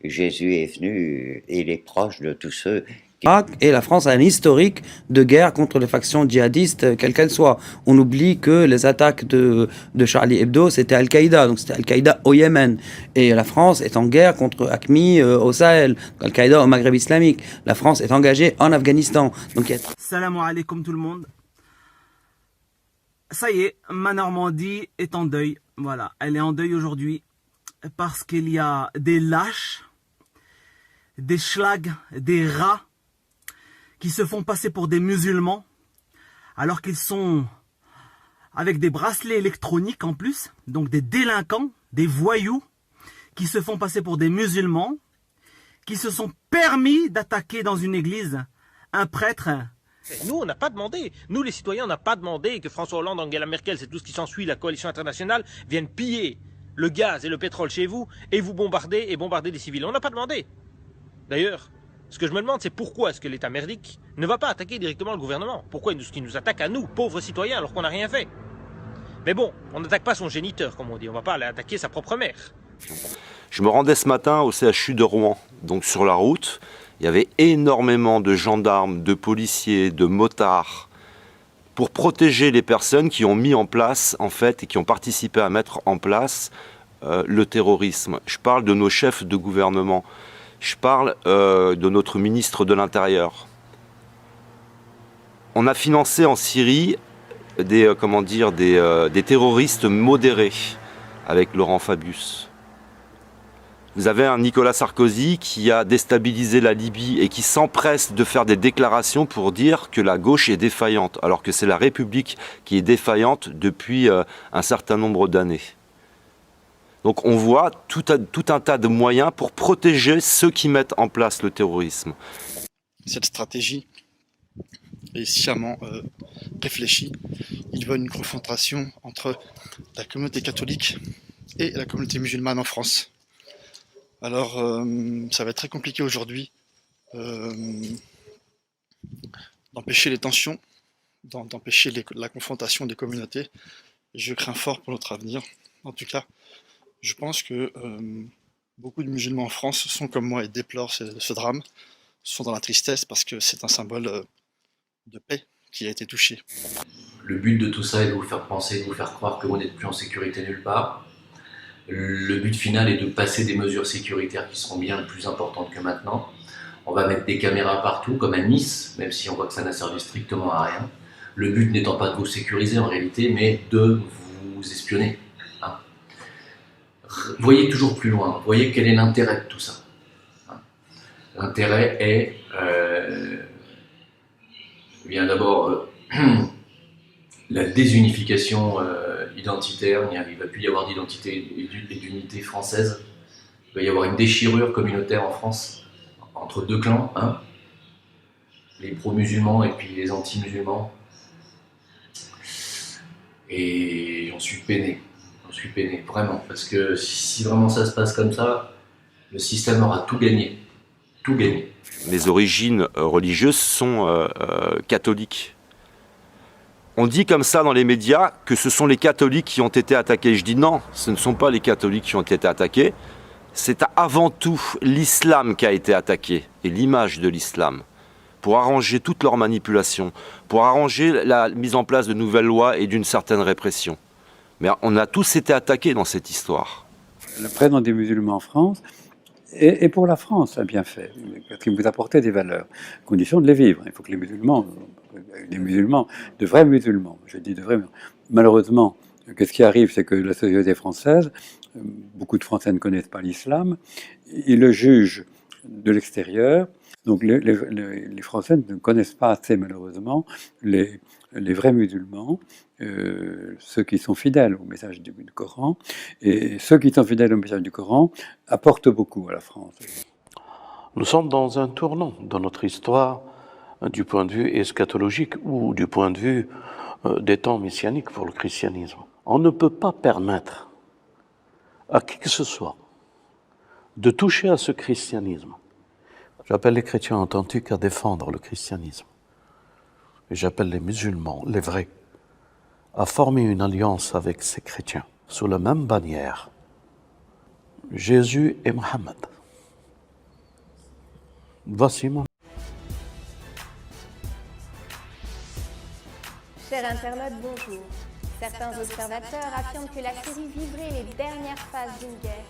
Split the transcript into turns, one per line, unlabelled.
Jésus est venu et il est proche de tous ceux qui...
Et la France a un historique de guerre contre les factions djihadistes, quelles qu'elles soient. On oublie que les attaques de Charlie Hebdo, c'était Al-Qaïda, donc c'était Al-Qaïda au Yémen. Et la France est en guerre contre AQMI au Sahel, Al-Qaïda au Maghreb islamique. La France est engagée en Afghanistan. Donc,
Salam alaikum tout le monde. Ça y est, ma Normandie est en deuil. Voilà, elle est en deuil aujourd'hui parce qu'il y a des lâches, des schlags, des rats qui se font passer pour des musulmans alors qu'ils sont avec des bracelets électroniques en plus, donc des délinquants, des voyous qui se font passer pour des musulmans, qui se sont permis d'attaquer dans une église un prêtre.
Nous, on n'a pas demandé. Nous, les citoyens, on n'a pas demandé que François Hollande, Angela Merkel, c'est tout ce qui s'ensuit, la coalition internationale, viennent piller le gaz et le pétrole chez vous et vous bombarder et bombarder des civils. On n'a pas demandé. D'ailleurs, ce que je me demande, c'est pourquoi est-ce que l'État merdique ne va pas attaquer directement le gouvernement? Pourquoi est-ce qu'il nous attaque à nous, pauvres citoyens, alors qu'on n'a rien fait? Mais bon, on n'attaque pas son géniteur, comme on dit. On ne va pas aller attaquer sa propre mère.
Je me rendais ce matin au CHU de Rouen, donc sur la route. Il y avait énormément de gendarmes, de policiers, de motards pour protéger les personnes qui ont mis en place, en fait, et qui ont participé à mettre en place le terrorisme. Je parle de nos chefs de gouvernement. Je parle de notre ministre de l'Intérieur. On a financé en Syrie des terroristes modérés avec Laurent Fabius. Vous avez un Nicolas Sarkozy qui a déstabilisé la Libye et qui s'empresse de faire des déclarations pour dire que la gauche est défaillante, alors que c'est la République qui est défaillante depuis un certain nombre d'années. Donc on voit tout un tas de moyens pour protéger ceux qui mettent en place le terrorisme.
Cette stratégie est sciemment réfléchie. Il veut une confrontation entre la communauté catholique et la communauté musulmane en France. Alors, ça va être très compliqué aujourd'hui d'empêcher les tensions, d'empêcher la confrontation des communautés. Je crains fort pour notre avenir. En tout cas, je pense que beaucoup de musulmans en France sont comme moi et déplorent ce drame, sont dans la tristesse parce que c'est un symbole de paix qui a été touché.
Le but de tout ça est de vous faire penser, de vous faire croire que vous n'êtes plus en sécurité nulle part. Le but final est de passer des mesures sécuritaires qui seront bien plus importantes que maintenant. On va mettre des caméras partout, comme à Nice, même si on voit que ça n'a servi strictement à rien. Le but n'étant pas de vous sécuriser en réalité, mais de vous espionner. Hein. Voyez toujours plus loin, voyez quel est l'intérêt de tout ça. Hein. L'intérêt est, bien d'abord, la désunification identitaire. Il ne va plus y avoir d'identité et d'unité française. Il va y avoir une déchirure communautaire en France entre deux clans, hein, les pro-musulmans et puis les anti-musulmans. Et j'en suis peiné, vraiment, parce que si vraiment ça se passe comme ça, le système aura tout gagné, tout gagné.
Les origines religieuses sont catholiques. On dit comme ça dans les médias que ce sont les catholiques qui ont été attaqués. Je dis non, ce ne sont pas les catholiques qui ont été attaqués. C'est avant tout l'islam qui a été attaqué et l'image de l'islam pour arranger toutes leurs manipulations, pour arranger la mise en place de nouvelles lois et d'une certaine répression. Mais on a tous été attaqués dans cette histoire.
Le prénom des musulmans en France est pour la France un bienfait, parce qu'il vous apportait des valeurs, condition de les vivre. Il faut que les musulmans, de vrais musulmans, je dis de vrais musulmans. Malheureusement, ce qui arrive, c'est que la société française, beaucoup de Français ne connaissent pas l'islam, ils le jugent de l'extérieur. Donc les Français ne connaissent pas assez, malheureusement, les vrais musulmans, ceux qui sont fidèles au message du Coran. Et ceux qui sont fidèles au message du Coran apportent beaucoup à la France.
Nous sommes dans un tournant dans notre histoire du point de vue eschatologique ou du point de vue des temps messianiques pour le christianisme. On ne peut pas permettre à qui que ce soit de toucher à ce christianisme. J'appelle les chrétiens authentiques à défendre le christianisme. Et j'appelle les musulmans, les vrais, à former une alliance avec ces chrétiens, sous la même bannière. Jésus et Mohammed. Voici mon
Chers internautes, bonjour. Certains observateurs affirment que la série vivrait les dernières phases d'une guerre.